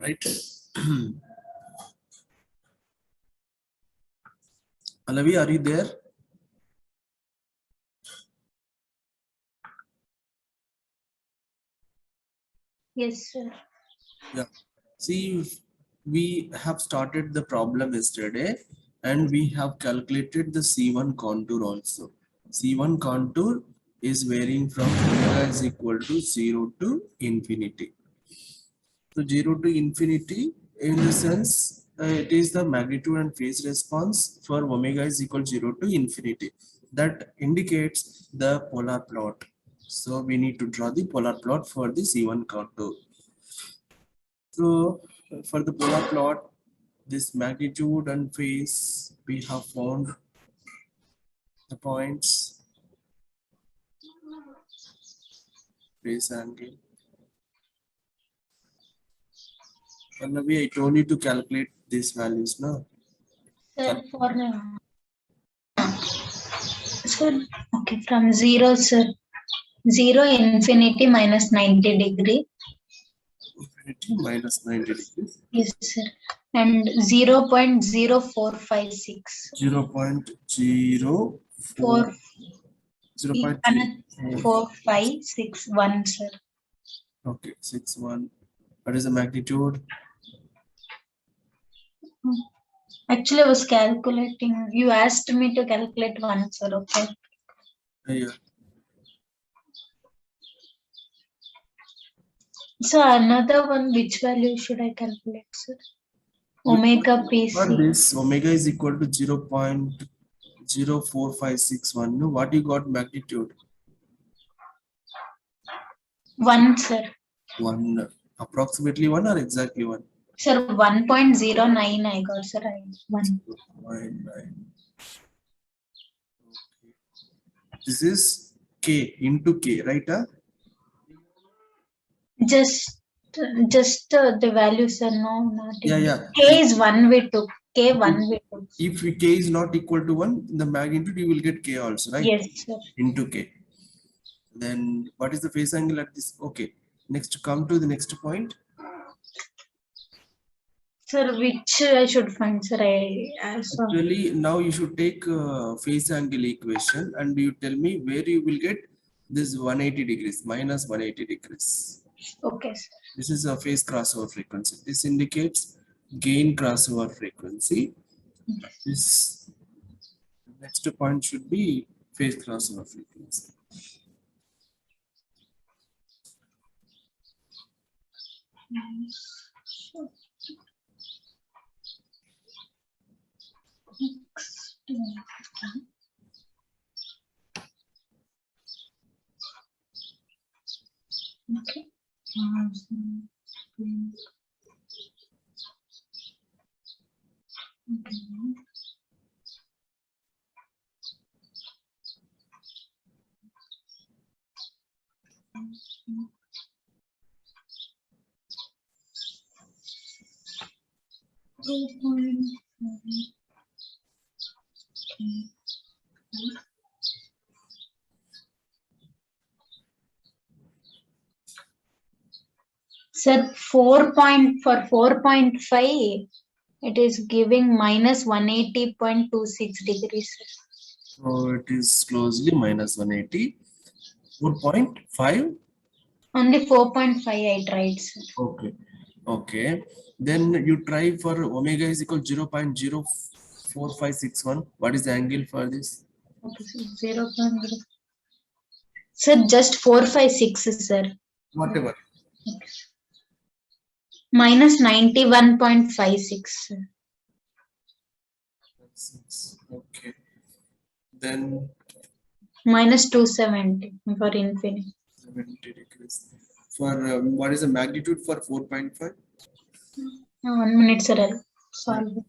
right? Alavi, are you there? Yes, sir. Yeah. See, we have started the problem yesterday and we have calculated the C1 contour also. C1 contour is varying from omega is equal to 0 to infinity. So 0 to infinity in the sense it is the magnitude and phase response for omega is equal to 0 to infinity. That indicates the polar plot. So we need to draw the polar plot for the C1 contour. So for the polar plot, this magnitude and phase, we have found the points, phase angle. Pallavi, I told you to calculate these values, no? Sir, sir, okay, from 0, sir. 0 infinity minus 90 degree. Infinity minus 90 degrees. Yes, sir. And 0.0456. 0.04 4 0.04. 4561, sir. Okay, 61. What is the magnitude? Actually, I was calculating. You asked me to calculate one, sir. Okay. Yeah. So another one, which value should I calculate, sir? Omega For PC. this, omega is equal to 0.04561. No, what you got magnitude? 1, sir. 1, approximately 1 or exactly 1? Sir, 1.09 I got, sir. 1. 0.9. This is K into K, right? Just the values are not. Yeah. K is 1 we took. K 1 we took. If K is not equal to 1, the magnitude you will get K also, right? Yes, sir. Into K. Then what is the phase angle at this? Okay. Next, come to the next point. Sir, which I should find, sir? I saw. Actually, now you should take phase angle equation and you tell me where you will get this 180 degrees, minus 180 degrees. Okay, sir. This is a phase crossover frequency. This indicates gain crossover frequency. This next point should be phase crossover frequency. Okay. Sir, 4.5, it is giving minus 180.26 degrees. So it is closely minus 180. 4.5. Only 4.5 I tried, sir. Okay. Then you try for omega is equal to 0.04561. What is the angle for this? Okay, so 0.0. Sir, just 456, sir. Whatever. Minus 91.56. Okay. Then Minus 270 for infinity. 70 degrees. For what is the magnitude for 4.5? 1 minute, sir. I'll solve it.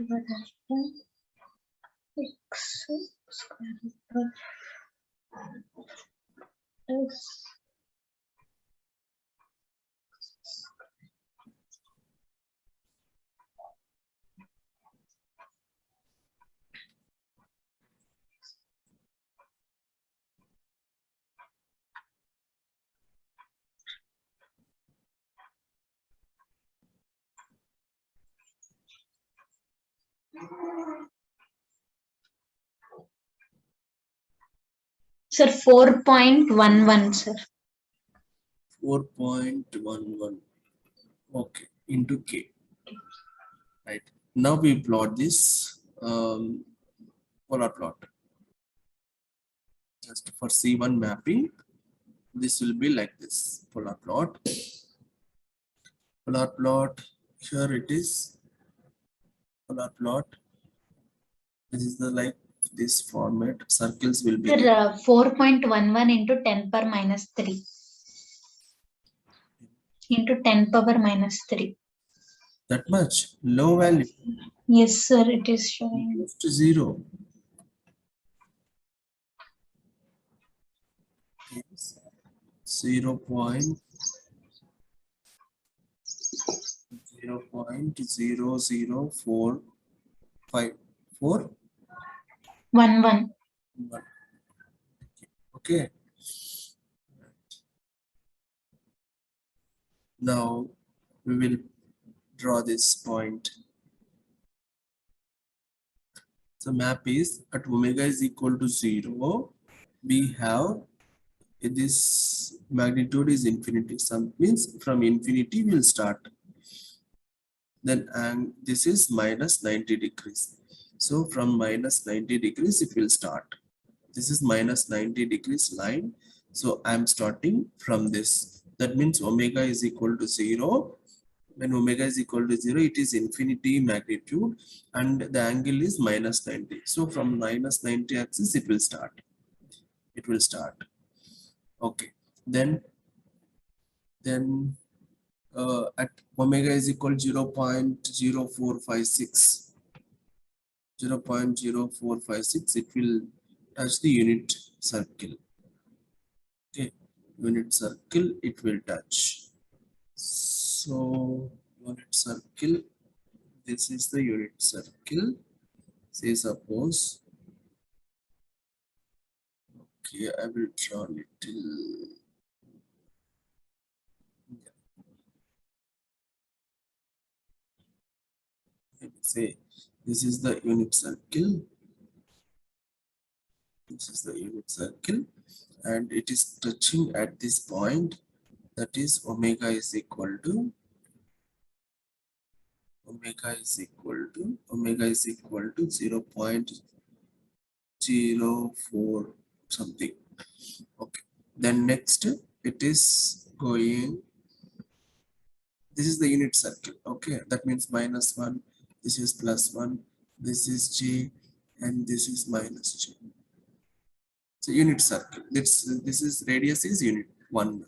What happened? X square root of S. Sir, 4.11, sir. 4.11. Okay, into K. Right. Now we plot this polar plot. Just for C1 mapping, this will be like this polar plot. Polar plot, here it is. Polar plot. This is the like this format. Circles will be Sir, 4.11 into 10 power minus 3. Into 10 power minus 3. that much. Low value. Yes, sir, it is showing. Goes to 0. Yes. 0.004554. 11. Okay. Now we will draw this point. So map is at omega is equal to 0. We have this magnitude is infinity. Some means from infinity will start. Then and this is minus 90 degrees. So from minus 90 degrees it will start. This is minus 90 degrees line. So I'm starting from this. That means omega is equal to 0. When omega is equal to 0, it is infinity magnitude and the angle is minus 90. So from minus 90 axis it will start. It will start. Okay. Then at omega is equal to 0.0456. 0.0456, it will touch the unit circle. Okay, unit circle it will touch. So unit circle, this is the unit circle. Say suppose, okay, I will draw little. Say this is the unit circle. This is the unit circle, and it is touching at this point. That is omega is equal to 0.04 something. Okay, then next it is going, this is the unit circle. Okay, that means -1, this is +1, this is J, and this is -J. So unit circle, this is radius is unit 1.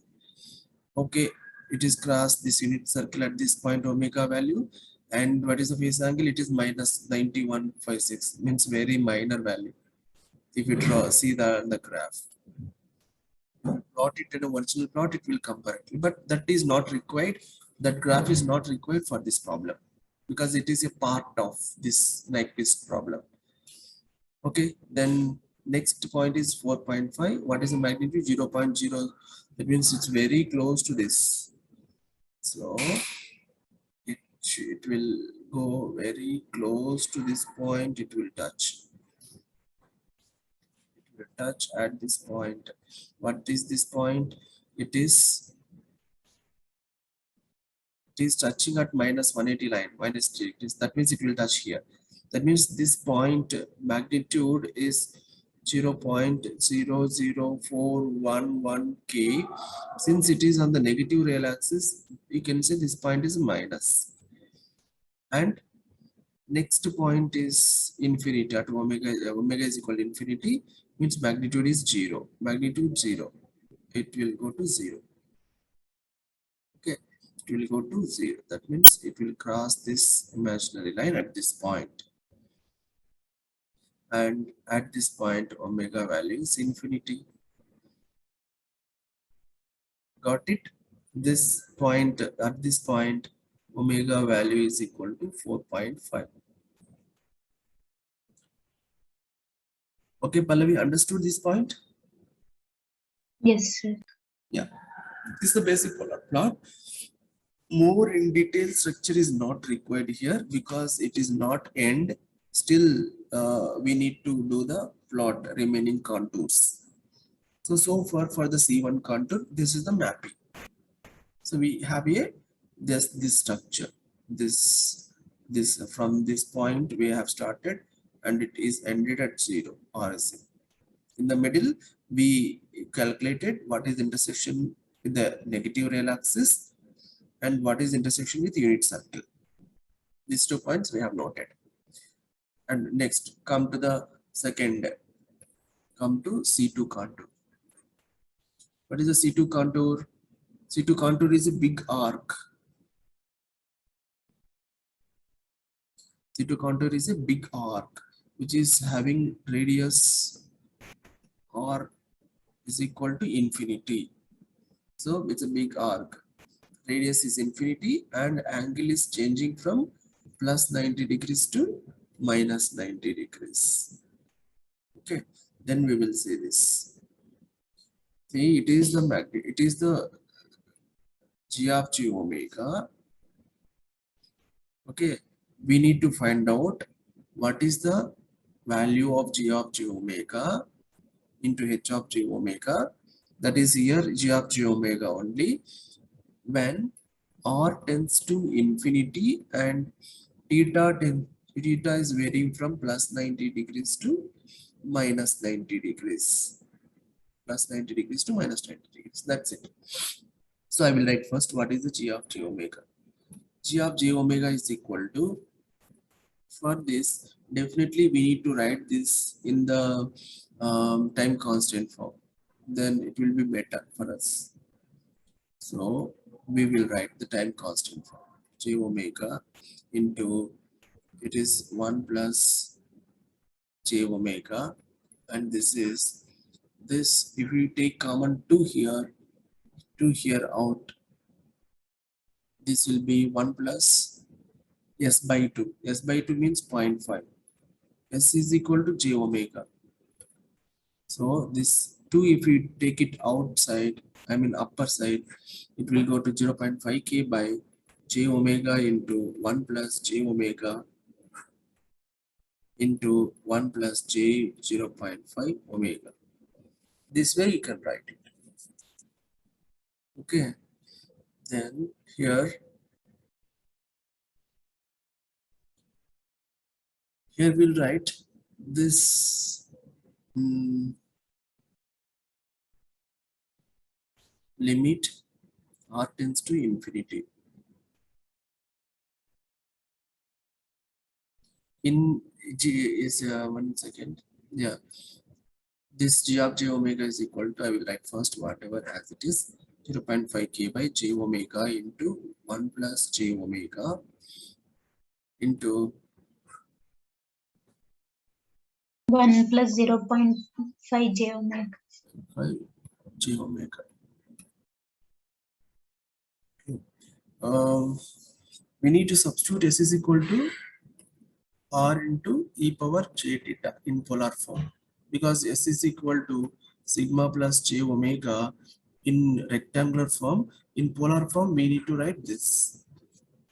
Okay, it is crossed this unit circle at this point omega value, and what is the phase angle? It is minus 91.56, means very minor value. If you see the graph, plot it in a virtual plot, it will come correctly, but that is not required. That graph is not required for this problem because it is a part of this Nyquist problem. Okay, then next point is 4.5. What is the magnitude? 0.0. That means it's very close to this. So it will go very close to this point. It will touch. It will touch at this point. What is this point? It is touching at minus 180 line, minus 3 degrees. That means it will touch here. That means this point magnitude is 0.00411 K. Since it is on the negative real axis, you can say this point is minus. And next point is infinity at omega is equal to infinity, means magnitude is 0. Magnitude 0. It will go to 0. Okay, it will go to 0. That means it will cross this imaginary line at this point. And at this point omega value is infinity. Got it? This point, at this point omega value is equal to 4.5. Okay, Pallavi, understood this point? Yes, sir. Yeah, this is the basic polar plot. More in detail structure is not required here because it is not end. still we need to do the plot remaining contours. So far for the C1 contour, this is the mapping. So we have a this structure, this from this point we have started and it is ended at 0 RSA. In the middle, we calculated what is intersection with the negative real axis and what is intersection with unit circle. These 2 points we have noted. And next, come to the second, come to C2 contour. What is the C2 contour? C2 contour is a big arc. C2 contour is a big arc which is having radius r is equal to infinity. So it's a big arc. Radius is infinity and angle is changing from plus 90 degrees to minus 90 degrees. Okay, then we will see this. See, it is the g of g omega. Okay, we need to find out what is the value of g of g omega into h of g omega. That is here g of g omega only when r tends to infinity and theta is varying from plus 90 degrees to minus 90 degrees. Plus 90 degrees to minus 90 degrees. That's it. So I will write first what is the g of g omega. G of g omega is equal to, for this definitely we need to write this in the time constant form. Then it will be better for us. So we will write the time constant form. J omega into, it is 1 plus j omega, and this is this. If we take common 2 here out, this will be 1 plus s by 2. S by 2 means 0.5. S is equal to j omega. So this 2, if we take it outside, I mean upper side, it will go to 0.5 k by j omega into 1 plus j omega into 1 plus j 0.5 omega. This way you can write it. Okay, then here we'll write this limit r tends to infinity. In g is 1 second. Yeah, this g of j omega is equal to, I will write first whatever as it is, 0.5 k by j omega into 1 plus j omega into 1 plus 0.5 j omega. 5 j omega. Okay. We need to substitute s is equal to r into e power j theta in polar form, because s is equal to sigma plus j omega in rectangular form. In polar form we need to write this.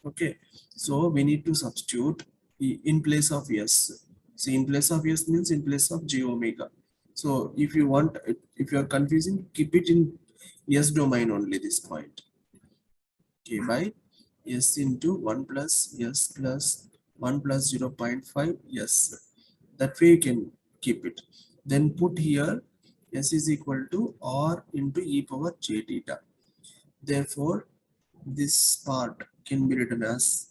Okay, so we need to substitute in place of s. So in place of s means in place of j omega. So if you want, if you are confusing, keep it in s domain only, this point. K by s into 1 plus s plus 1 plus 0.5 s. That way you can keep it. Then put here s is equal to r into e power j theta. Therefore, this part can be written as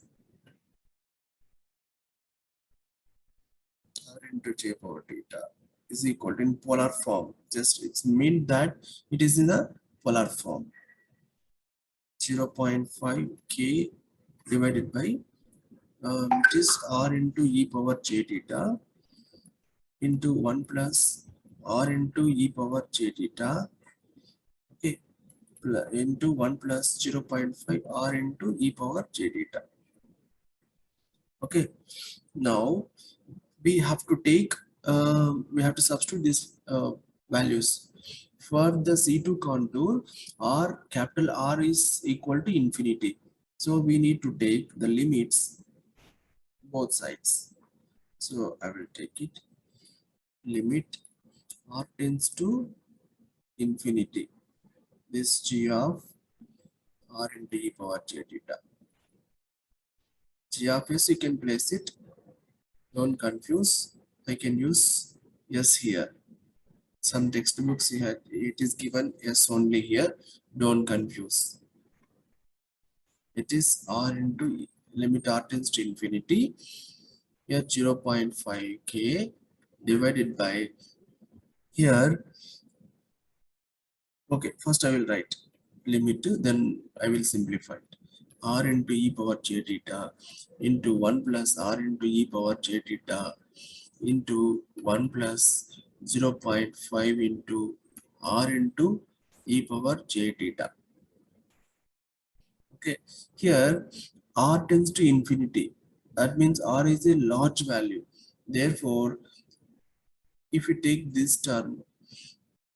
r into j power theta is equal to, in polar form. Just it's mean that it is in the polar form. 0.5 k divided by it is r into e power j theta into 1 plus r into e power j theta, okay, into 1 plus 0.5 r into e power j theta. Okay, now we have to take we have to substitute these values. For the C2 contour, r, capital R is equal to infinity. So we need to take the limits both sides. So I will take it. Limit r tends to infinity. This g of r into e power j theta. G of s, you can place it. Don't confuse. I can use s here. Some textbooks here it is given s only here. Don't confuse. It is r into e. Limit r tends to infinity. Here 0.5k divided by here. Okay, first I will write limit, then I will simplify it. R into e power j theta into 1 plus r into e power j theta into 1 plus 0.5 into r into e power j theta. Okay, here r tends to infinity. That means r is a large value. Therefore, if you take this term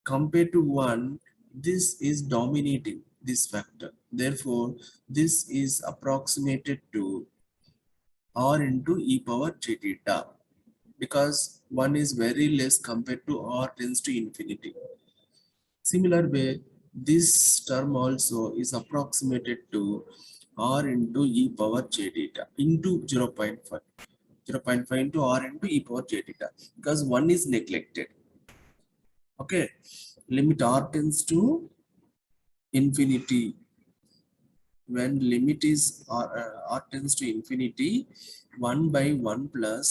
compared to 1, this is dominating this factor. Therefore, this is approximated to r into e power j theta because 1 is very less compared to r tends to infinity. Similar way, this term also is approximated to r into e power j theta into 0.5. 0.5 into r into e power j theta because 1 is neglected. Okay, limit r tends to infinity. When limit is r tends to infinity, 1 by 1 plus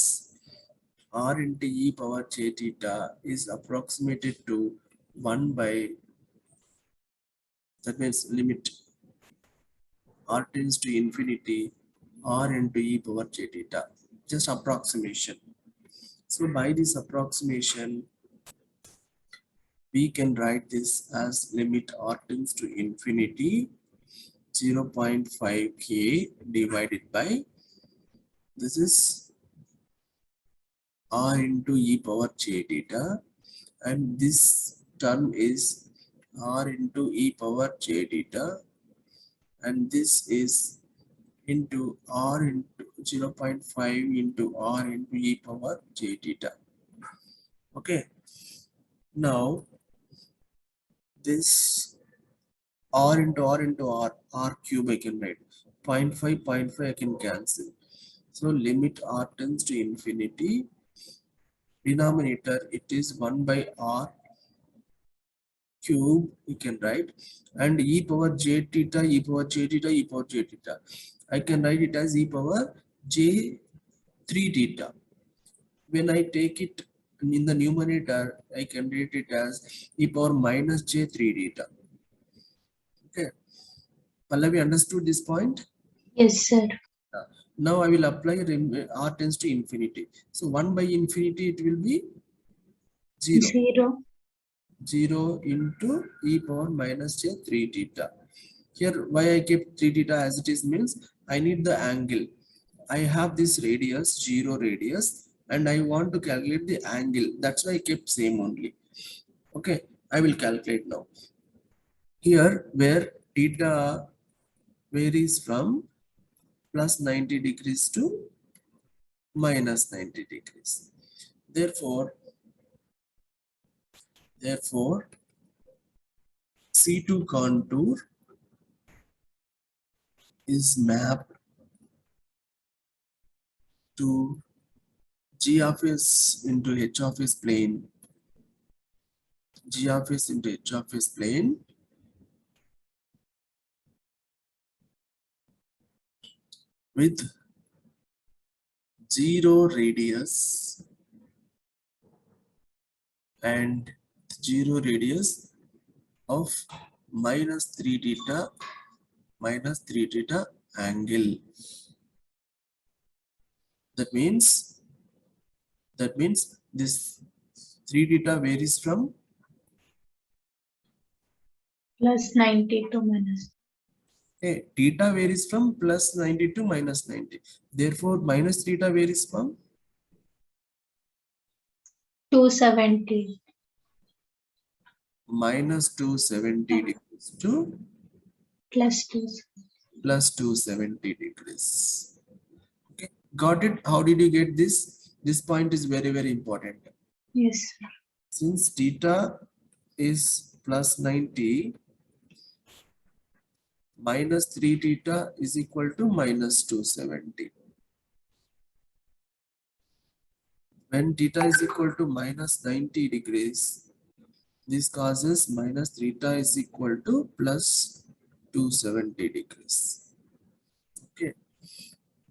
r into e power j theta is approximated to 1 by, that means limit r tends to infinity, r into e power j theta. Just approximation. So by this approximation, we can write this as limit r tends to infinity 0.5k divided by, this is r into e power j theta, and this term is r into e power j theta, and this is into r into 0.5 into r into e power j theta. Okay, now this r into r cube I can write 0.5 I can cancel. So limit r tends to infinity, denominator it is 1 by r cube you can write, and e power j theta, e power j theta, e power j theta. I can write it as e power j 3 theta. When I take it in the numerator, I can write it as e power minus j 3 theta. Okay, Pallavi, understood this point? Yes, sir. Now I will apply r tends to infinity. So 1 by infinity it will be 0. 0. 0 into e power minus j 3 theta. Here why I kept 3 theta as it is means I need the angle. I have this radius 0 radius and I want to calculate the angle. That's why I kept same only. Okay, I will calculate now. Here where theta varies from plus 90 degrees to minus 90 degrees. Therefore C2 contour is mapped to g of s into h of s plane, g of s into h of s plane with 0 radius and 0 radius of minus 3 theta angle. That means this 3 theta varies from Plus 90 to minus. Theta varies from plus 90 to minus 90. Therefore minus theta varies from 270. minus 270 degrees to Plus 2. plus 270 degrees. Okay, got it? How did you get this? This point is very, very important. Yes, sir. Since theta is plus 90, minus 3 theta is equal to minus 270. When theta is equal to minus 90 degrees, this causes minus theta is equal to plus 270 degrees. Okay,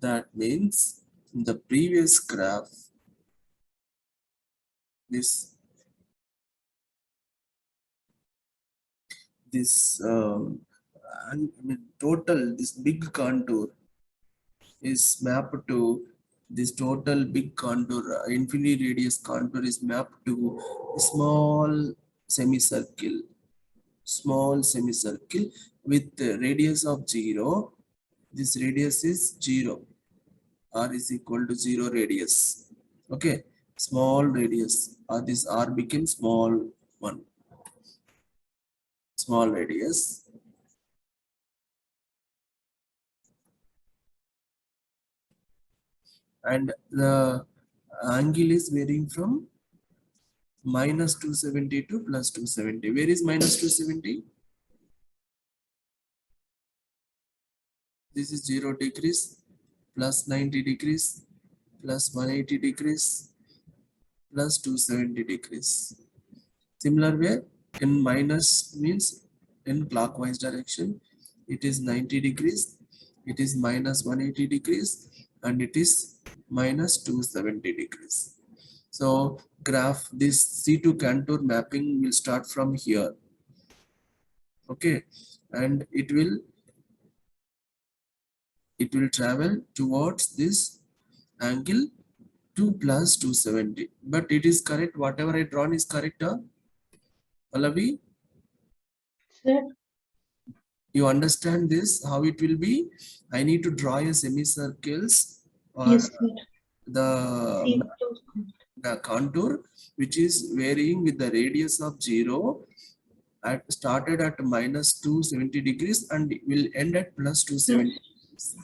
that means in the previous graph, this total, this big contour is mapped to this total big contour, infinity radius contour is mapped to a small semicircle with the radius of 0. This radius is 0, r is equal to 0 radius. Okay, small radius, or this r became small one, small radius. And the angle is varying from minus 270 to plus 270. Where is minus 270? This is 0 degrees, plus 90 degrees, plus 180 degrees, plus 270 degrees. Similar way, in minus means in clockwise direction, it is 90 degrees, it is minus 180 degrees, and it is minus 270 degrees. So graph this C2 contour mapping will start from here. Okay, and it will travel towards this angle 2 plus 270. But it is correct, whatever I drawn is correct, Pallavi? Sir. You understand this, how it will be? I need to draw a semicircles or Yes, sir. the contour which is varying with the radius of 0 started at minus 270 degrees and will end at plus 270 degrees.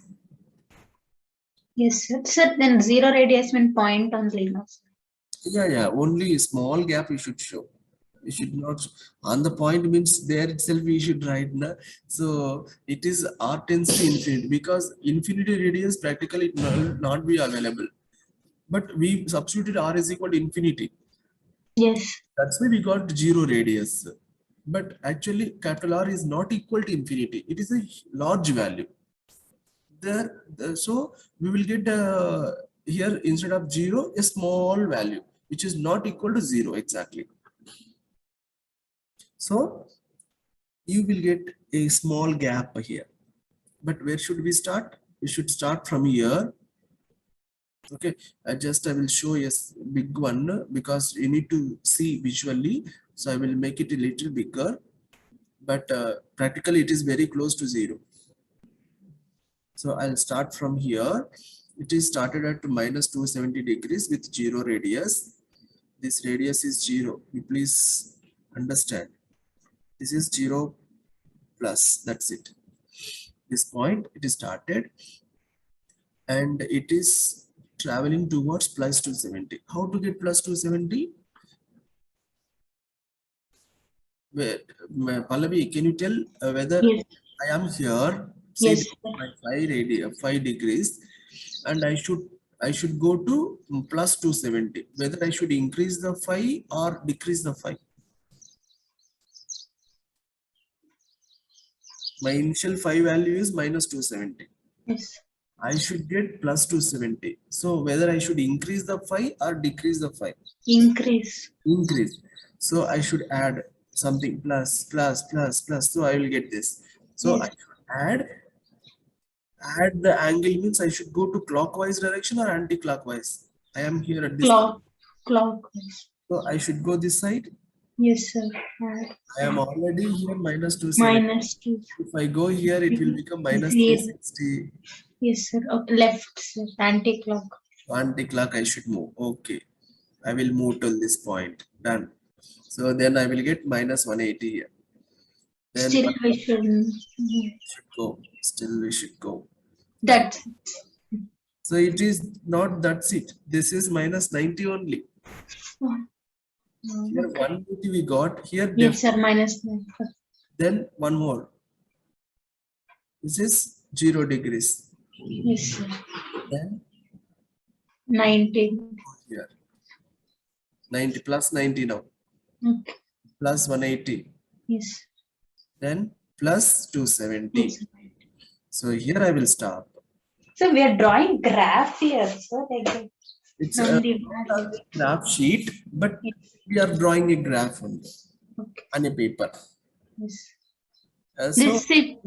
Yes, sir. Sir, then 0 radius mean point only, no, sir? Yeah, only a small gap you should show. You should not, on the point means there itself we should write. Na? So it is r tends to infinity, because infinity radius practically it will not be available. But we substituted r is equal to infinity. Yes. That's why we got 0 radius. But actually capital R is not equal to infinity. It is a large value. So we will get here instead of 0 a small value which is not equal to 0 exactly. So you will get a small gap here. But where should we start? We should start from here. Okay, I will show a big one because you need to see visually. So I will make it a little bigger, but practically it is very close to 0. So I'll start from here. It is started at minus 270 degrees with 0 radius. This radius is 0. You please understand. This is 0 plus. That's it. This point it is started and it is traveling towards plus 270. How to get plus 270? Pallavi, can you tell whether Yes. I am here? Say Yes. by 5 degrees, and I should go to plus 270. Whether I should increase the phi or decrease the phi. My initial phi value is minus 270. Yes. I should get plus 270. So whether I should increase the phi or decrease the phi? Increase. Increase. So I should add something plus. So I will get this. So Yes. I should add the angle means I should go to clockwise direction or anti-clockwise. I am here at this. Clockwise. So I should go this side. Yes, sir. I am already here minus 270. Minus 2. If I go here, it will become minus 360. Yes, sir. Okay, left, sir. Anti-clock. Anti-clock I should move. Okay. I will move till this point. Done. So then I will get minus 180 here. Then still we should go. Still we should go. That's So it is not, that's it. This is minus 90 only. Here Okay. 180 we got. Here Yes, sir. Minus 9. then one more. This is 0 degrees. Yes, sir. Then 19. here 90 plus 90 now. Okay. Plus 180. Yes. Then plus 270. Yes, sir. So here I will stop. So we are drawing graph here, sir. Like It's from a the graph sheet, but Yes. we are drawing a graph only Okay. on a paper. Yes. So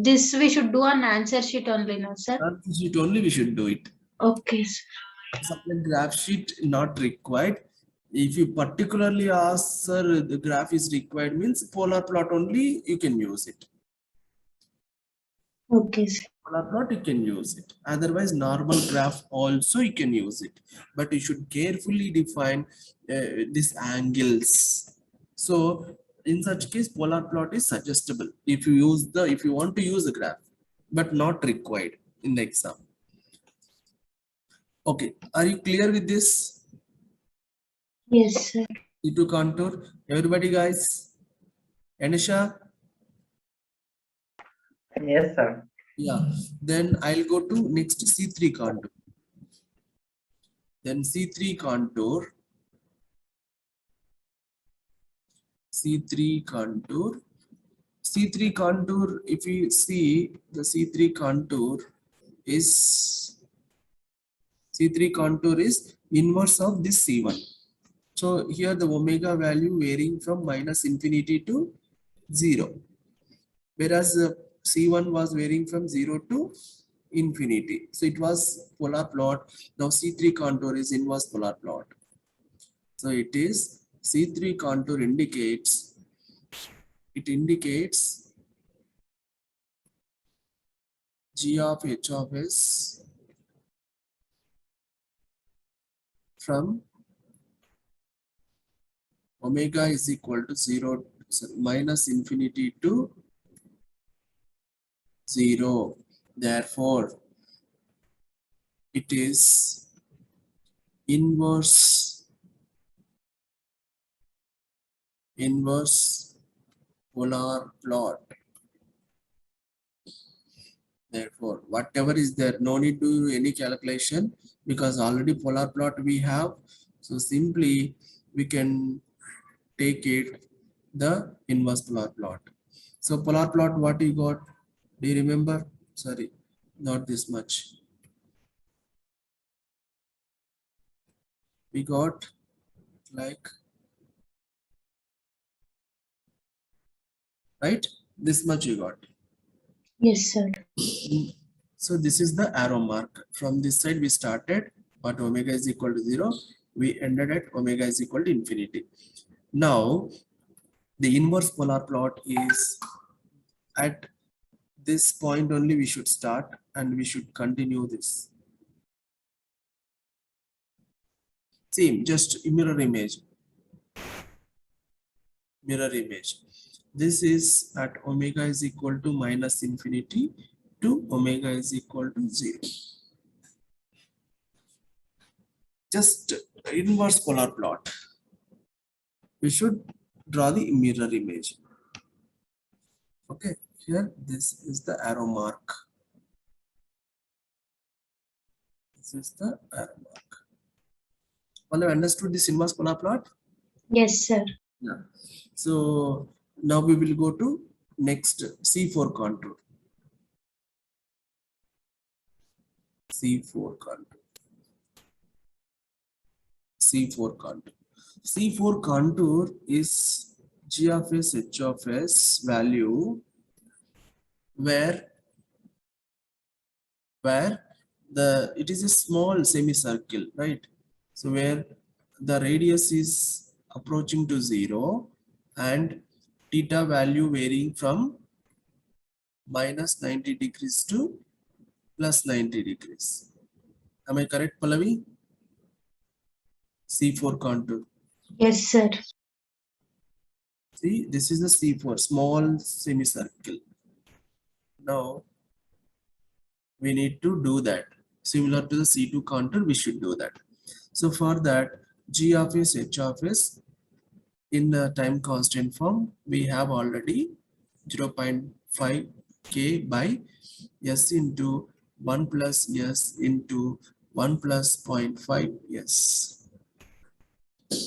This we should do on answer sheet only, no, sir? answer sheet only we should do it. Okay. Sir. Separate graph sheet not required. If you particularly ask, sir, the graph is required, means polar plot only you can use it. Okay, sir. Polar plot you can use it. Otherwise, normal graph also you can use it. But you should carefully define these angles. So in such case, polar plot is suggestible if you want to use the graph, but not required in the exam. Okay, are you clear with this? Yes, sir. C2 contour, everybody guys. Anisha? Yes, sir. Yeah. Then I'll go to next C3 contour. Then C3 contour. C3 contour. C3 contour, if you see the C3 contour is inverse of this C1. So here the omega value varying from minus infinity to 0. Whereas C1 was varying from 0 to infinity. So it was polar plot. Now C3 contour is inverse polar plot. So it is C3 contour indicates g of h of s from omega is equal to 0 minus infinity to 0. Therefore, it is inverse polar plot. Therefore, whatever is there, no need to do any calculation because already polar plot we have. So simply we can take it the inverse polar plot. So polar plot, what you got? Do you remember? Sorry, not this much. We got like, right? This much you got. Yes, sir. So this is the arrow mark. From this side we started, but omega is equal to 0. We ended at omega is equal to infinity. Now, the inverse polar plot is at this point only we should start and we should continue this. Same, just mirror image. Mirror image. This is at omega is equal to minus infinity to omega is equal to 0. Just inverse polar plot. We should draw the mirror image. Okay, here this is the arrow mark. This is the arrow mark. All have understood this inverse polar plot? Yes, sir. Yeah. So now we will go to next C4 contour. C4 contour. C4 contour. C4 contour is G of S, H of S value where it is a small semicircle, right? So where the radius is approaching to 0 and theta value varying from minus 90 degrees to plus 90 degrees. Am I correct, Pallavi? C4 contour. Yes, sir. See, this is the C4, small semicircle. Now, we need to do that. similar to the C2 contour, we should do that. So for that, G of S, H of S in the time constant form, we have already 0.5 K by S into 1 plus S into 1 plus 0.5 S.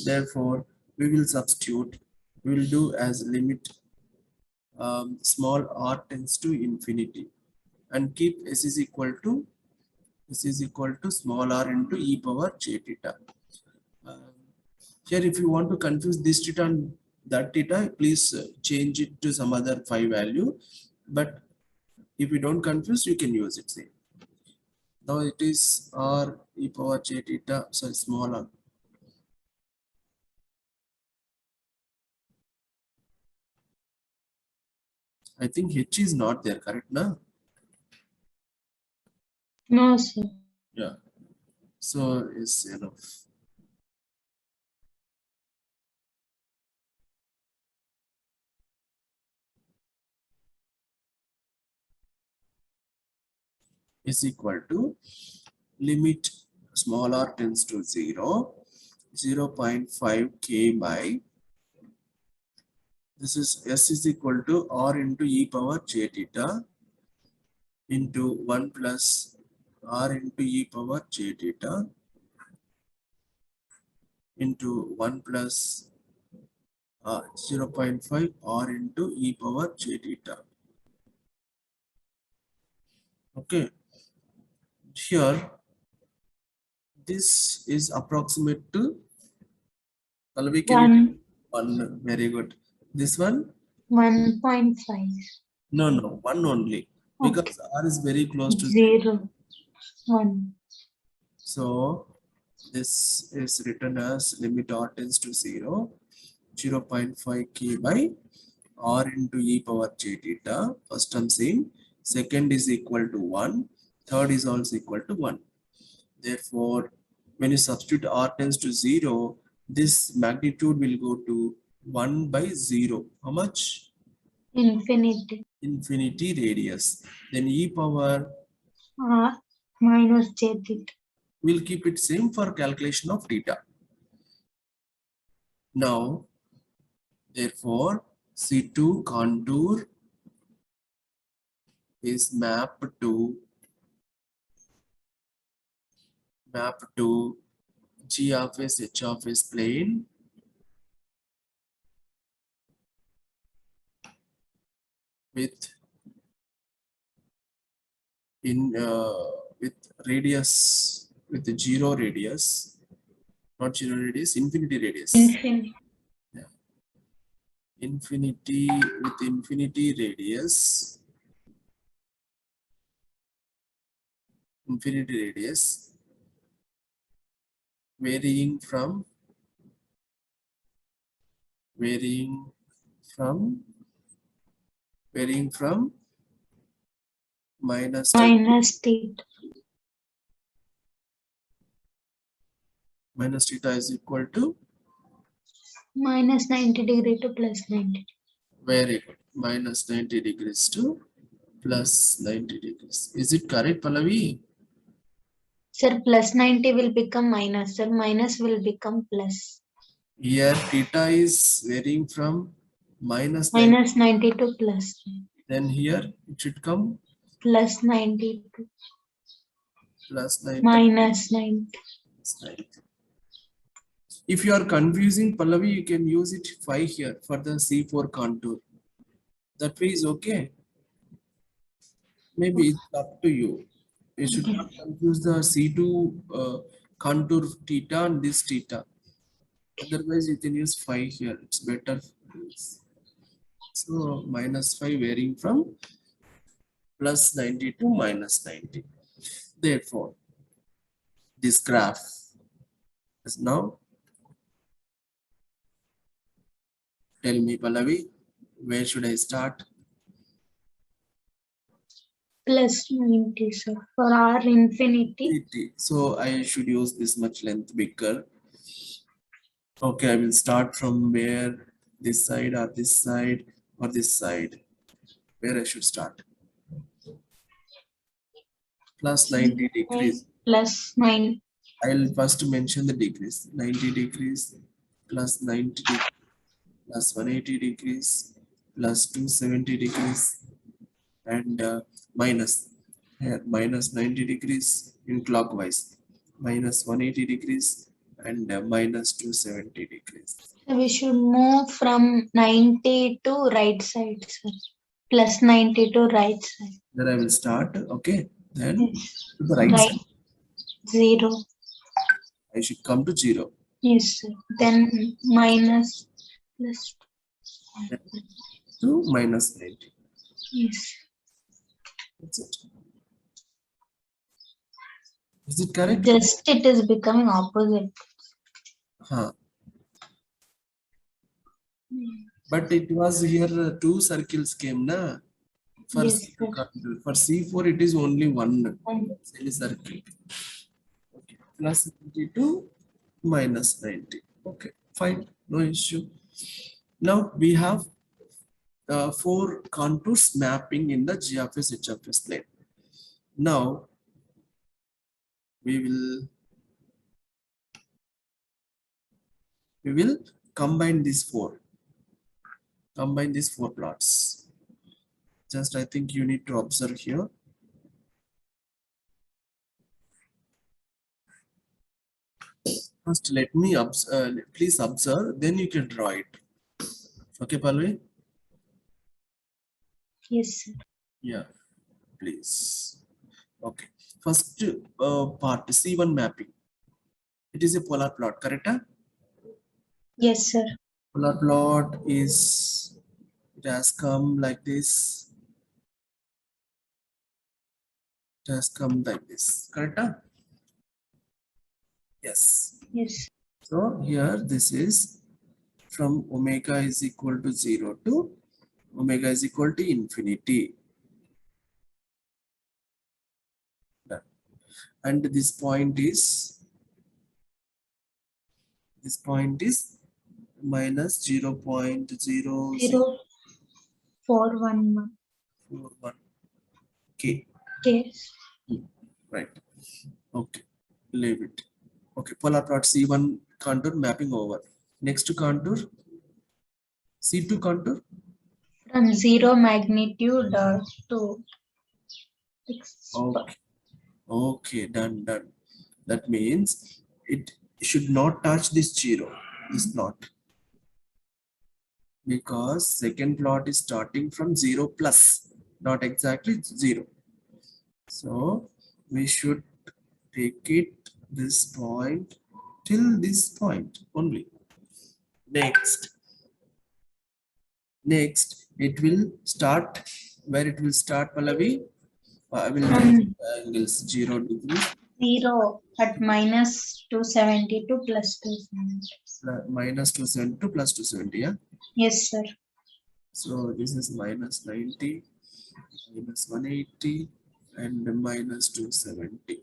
Therefore, we will substitute, we will do as limit small r tends to infinity and keep S is equal to small r into e power j theta. Here, if you want to confuse this theta and that theta, please change it to some other phi value. But if you don't confuse, you can use it. Same. Now it is r e power j theta, so small r. I think h is not there, correct? Na? No, sir. Yeah. So it's enough. Is equal to limit small r tends to 0, 0.5 k by this is S is equal to r into e power j theta into 1 plus r into e power j theta into 1 plus 0.5 r into e power j theta. Okay, here this is approximate to we can 1. Very good. This one 1.5. no 1 only because Okay. r is very close to 0. 1. So this is written as limit r tends to 0, 0.5 k by r into e power j theta. First term same, second is equal to 1, third is also equal to 1. Therefore, when you substitute r tends to 0, this magnitude will go to 1 by 0. How much? Infinity. Infinity radius. Then e power R minus j theta. will keep it same for calculation of theta. Now, therefore, C2 contour is mapped to G of S, H of S plane with with radius with the 0 radius, not 0 radius, infinity radius. Infinity. Yeah. Infinity with infinity radius. Infinity radius varying from minus theta. Minus theta is equal to minus 90 degree to plus 90. Very good. Minus 90 degrees to plus 90 degrees. Is it correct, Pallavi? Sir, plus 90 will become minus. Sir, minus will become plus. Here theta is varying from minus 90 to plus. Then here it should come plus 90 to plus 90. minus 90. If you are confusing Pallavi, you can use it 5 here for the C4 contour. That way is okay. Maybe it's up to you. You should not confuse the C2 contour theta and this theta. Otherwise, you can use 5 here. It's better. So minus 5 varying from plus 90 to minus 90. Therefore, this graph is now. Tell me, Pallavi, where should I start? Plus 90, sir. For R infinity. So I should use this much length bigger. Okay, I will start from where, this side or this side or this side. Where I should start? Plus 90 degrees. plus 9. I'll first mention the degrees. 90 degrees plus 90 degrees plus 180 degrees plus 270 degrees and minus here minus 90 degrees in clockwise minus 180 degrees and minus 270 degrees. So we should move from 90 to right side, sir. Plus 90 to right side. Then I will start. Okay. Then Yes. to the right Right. side. 0. I should come to 0. Yes, sir. Then minus plus. To minus 90. Yes. That's it. Is it correct? Just it is becoming opposite. Huh. But it was here two circles came na. For, Yes, sir. for C4 it is only one semicircle. Okay. Plus 92 minus 90. Okay, fine, no issue. Now we have 4 contours mapping in the G of S H of S plane. Now we will combine these 4. Combine these 4 plots. Just I think you need to observe here. First, let me please observe, then you can draw it. Okay, Palvi? Yes, sir. Yeah, please. Okay. First part, C1 mapping. It is a polar plot, correct? Yes, sir. Polar plot is, it has come like this. It has come like this, correct? Yes. Yes. So here this is from omega is equal to 0 to omega is equal to infinity. Done. And this point is minus 0.041 K. Yes. Right. Okay. Leave it. Okay. Polar plot C1 contour mapping over. Next contour C2 contour. From 0 magnitude to 6. Okay. Okay. Done. That means it should not touch this 0. This plot. Because second plot is starting from 0 plus, not exactly 0. So we should take it this point till this point only. Next it will start where it will start, Pallavi. I will mention the angles 0 degrees. 0 at minus 270 to plus 270. Minus 270 to plus 270, yeah? Yes, sir. So this is minus 90, minus 180, and minus 270.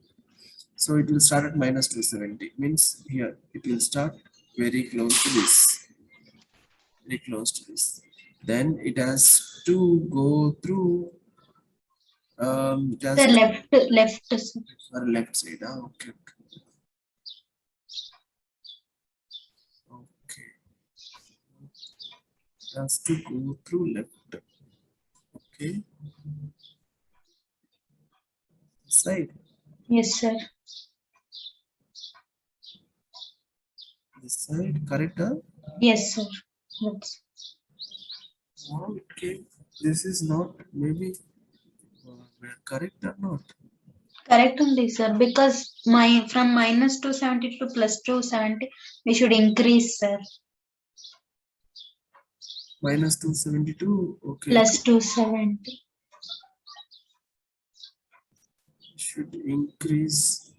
So it will start at minus 270. Means here it will start very close to this. Very close to this. Then it has to go through just The left. Sir. or left side. Okay. Okay. It has to go through left. Okay. Side. Yes, sir. This side, correct? Yes, sir. That's Okay. This is not maybe correct or not? correct only, sir. Because from minus 270 to plus 270, we should increase, sir. Minus 272. Okay. Plus 270. Should increase.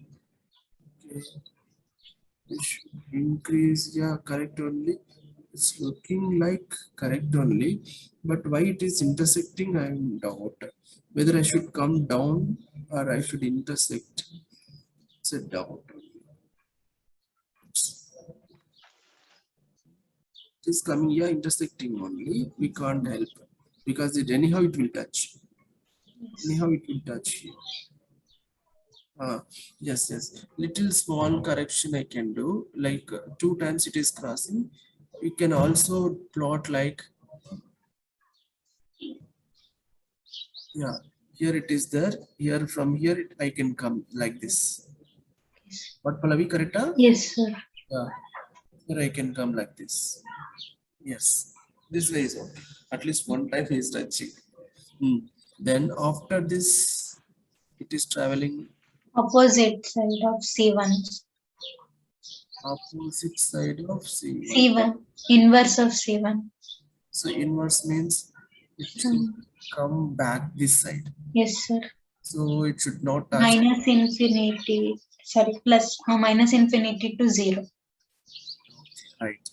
Okay. We should increase. Yeah, correct only. It's looking like correct only, but why it is intersecting, I am in doubt. Whether I should come down or I should intersect. It's a doubt. It is coming here intersecting only. We can't help because anyhow it will touch. Anyhow it will touch here. Yes, yes. Little small correction I can do. Like 2 times it is crossing. You can also plot like, yeah, here it is there. Here from here I can come like this. What Pallavi, correct? Yes, sir. Yeah. Here I can come like this. Yes. This way is okay. At least one time is touching. Hmm. Then after this, it is traveling Opposite side of C1. opposite side of C1. C1. Inverse of C1. So inverse means it should Hmm. come back this side. Yes, sir. So it should not touch. Minus infinity. Sorry, plus minus infinity to 0. Right.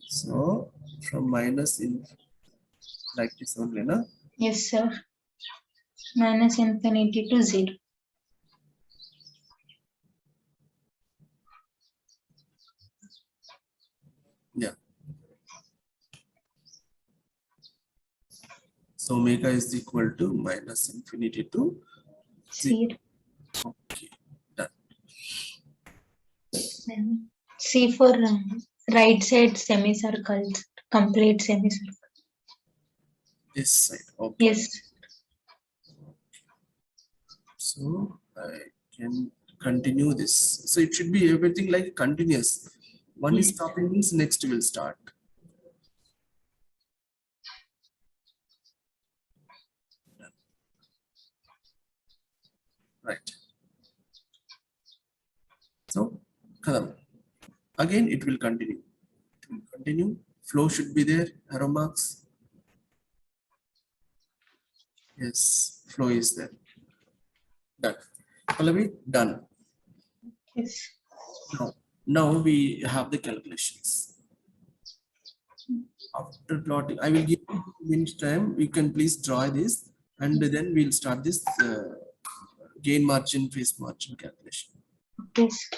So from minus in like this only, na? Yes, sir. Minus infinity to 0. Yeah. So omega is equal to minus infinity to 0. 0. Okay. Done. C for right side semicircle. Complete semicircle. This side. Okay. Yes. So I can continue this. So it should be everything like continuous. One is Yes. stopping means next will start. Right. So kadam. Again it will continue. It will continue. Flow should be there. Arrow marks. Yes, flow is there. Done. Pallavi, done. Yes. Now we have the calculations. After plotting, I will give you 2 minutes time. You can please draw this, and then we'll start this gain margin, phase margin calculation. Yes.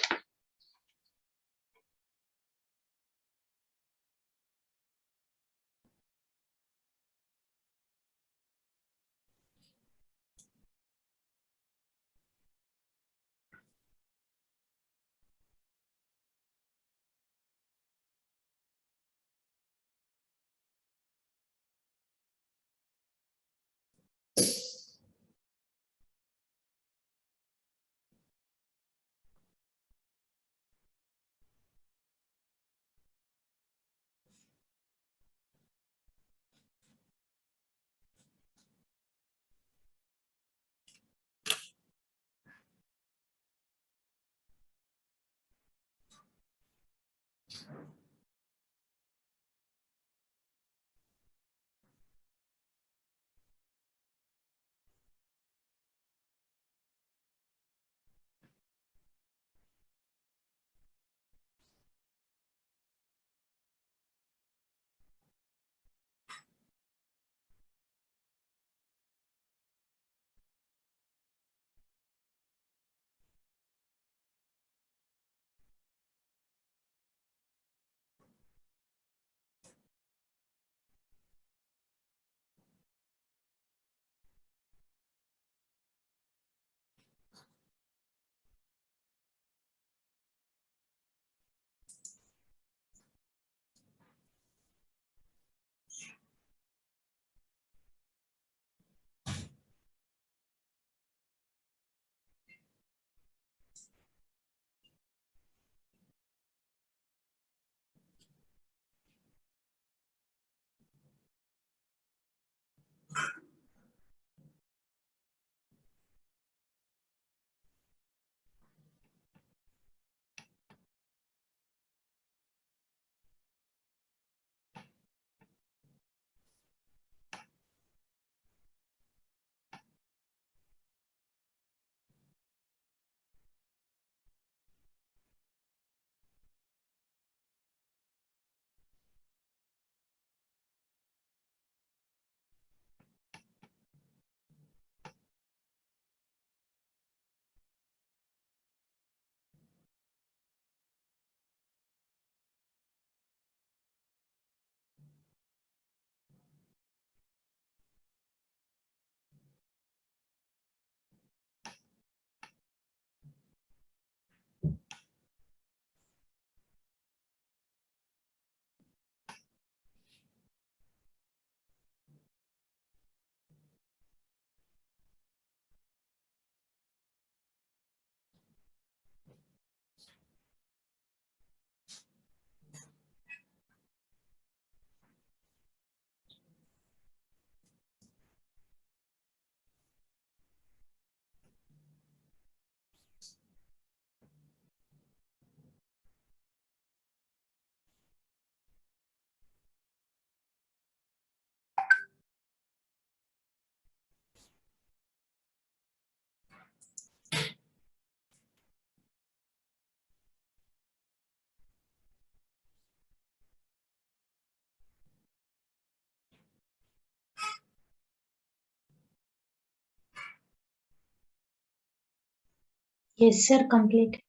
Yes, sir. Complete.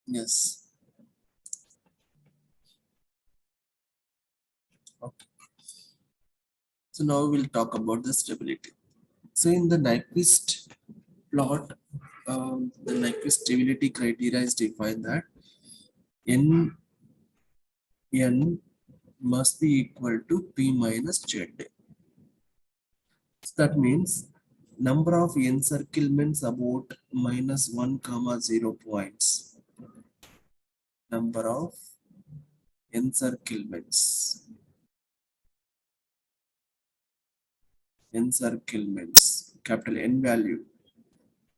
Yes. Okay. So now we'll talk about the stability. So in the Nyquist plot, the Nyquist stability criteria is defined that n must be equal to p minus z. So that means number of encirclements about minus 1 comma 0 points. Number of encirclements capital N value,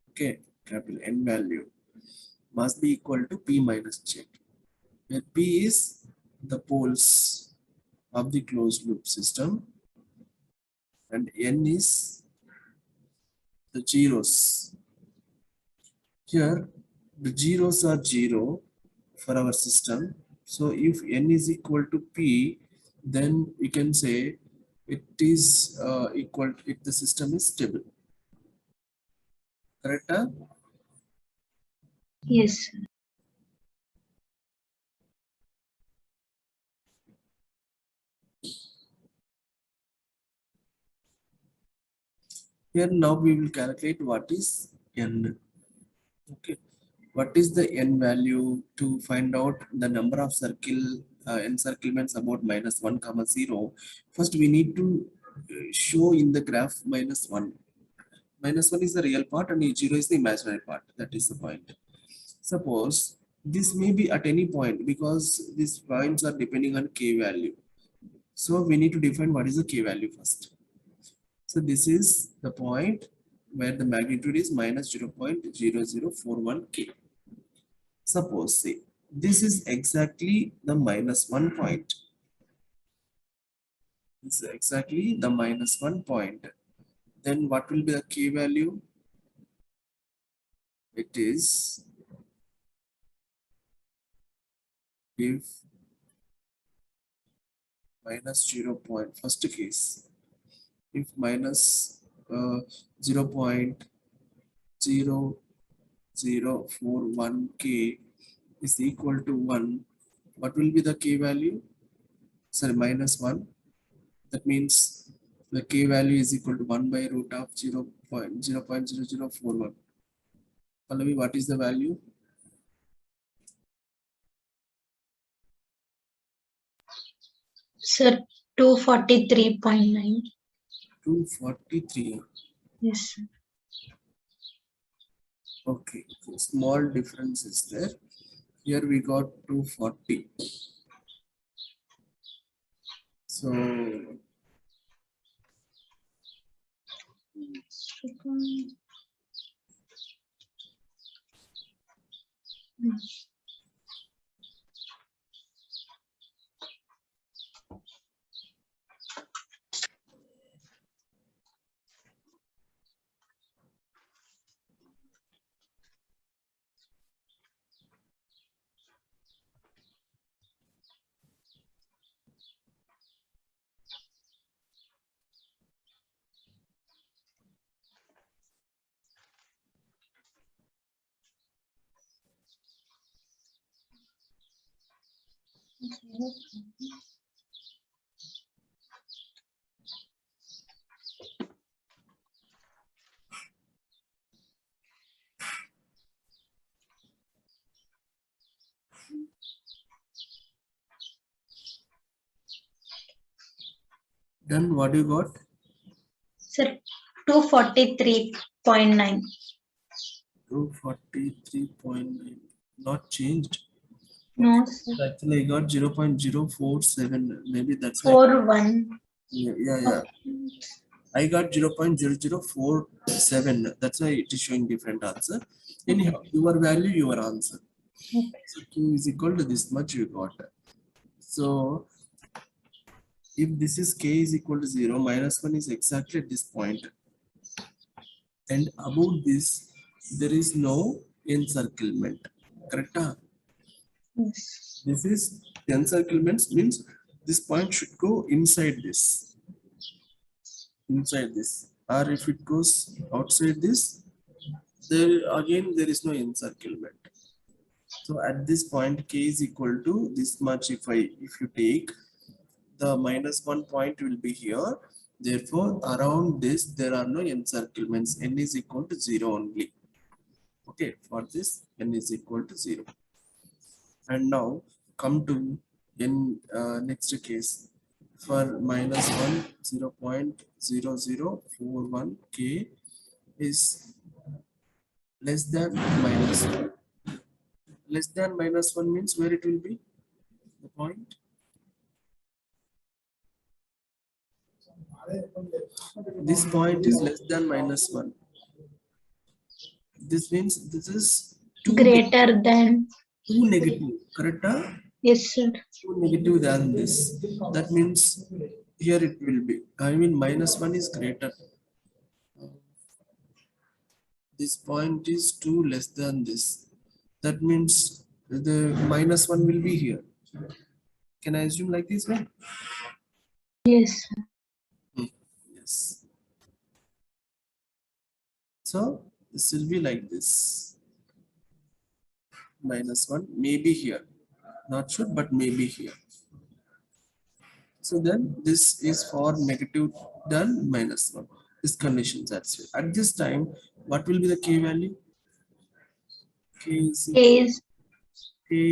okay, capital N value must be equal to p minus z, where p is the poles of the closed loop system and n is the zeros. Here the zeros are 0 for our system. So if n is equal to p, then we can say it is equal if the system is stable. Correct? Huh? Yes, sir. Here now we will calculate what is n. Okay. What is the n value to find out the number of encirclements about minus 1 comma 0? First we need to show in the graph minus 1. Minus 1 is the real part and 0 is the imaginary part. That is the point. Suppose this may be at any point because these points are depending on k value. So we need to define what is the k value first. So this is the point where the magnitude is minus 0.0041 k. Suppose say this is exactly the minus 1 point. This is exactly the minus 1 point. Then what will be the k value? It is if minus 0. First case, if minus 0.0041 k is equal to 1, what will be the k value? Sorry, minus 1. That means the k value is equal to 1 by root of 0.0041. Pallavi, what is the value? Sir, 243.9. 243. Yes, sir. Okay, so small difference is there. Here we got 240. So then what you got? Sir, 243.9. 243.9. Not changed. No, sir. Actually, I got 0.047. Maybe that's why. 41. Yeah. I got 0.0047. That's why it is showing different answer. Anyhow, your value, your answer. Okay. So Q is equal to this much you got. So if this is K is equal to 0, minus 1 is exactly at this point. And above this, there is no encirclement. Correct? Yes. This is The encirclements means this point should go inside this, or if it goes outside this, there again there is no encirclement. So at this point, k is equal to this much. If you take the -1 point will be here. Therefore, around this there are no encirclements. N is equal to 0 only. Okay, for this n is equal to 0. And now come to next case for -1 0.0041 k is less than -1. Less than -1 means where it will be the point. This point is less than -1. This means this is Greater than. too negative, correct? Yes, sir. Too negative than this. That means here it will be. I mean -1 is greater. This point is 2 less than this. That means the -1 will be here. Can I assume like this, right? Yes, sir. Yes. So this will be like this. -1 maybe here. Not sure, but maybe here. So then this is for negative than -1. This condition that's it. At this time, what will be the k value? K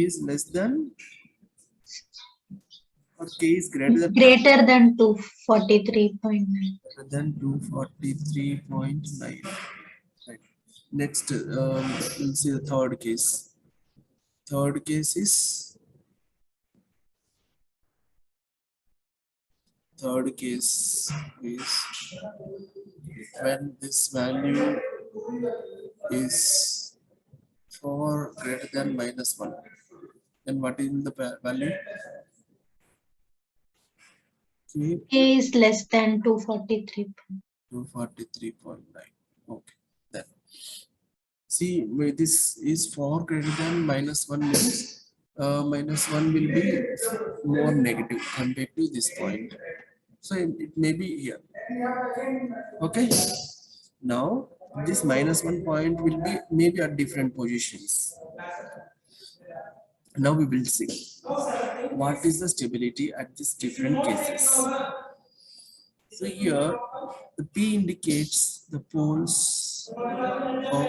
is less than or k is greater than 243.9. Greater than 243.9. Right. Next, we'll see the third case. Third case is when this value is for greater than -1. Then what is the value? K K is less than 243. 243.9. Okay. Then see where this is for greater than -1 means -1 will be more negative compared to this point. So it may be here. Okay. Now this -1 point will be maybe at different positions. Now we will see what is the stability at these different cases. So here the P indicates the poles of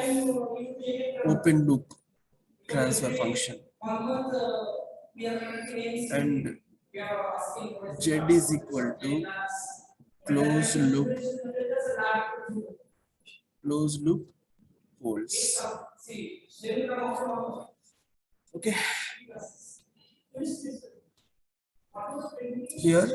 open loop transfer function, and Z is equal to closed loop poles. Okay. Here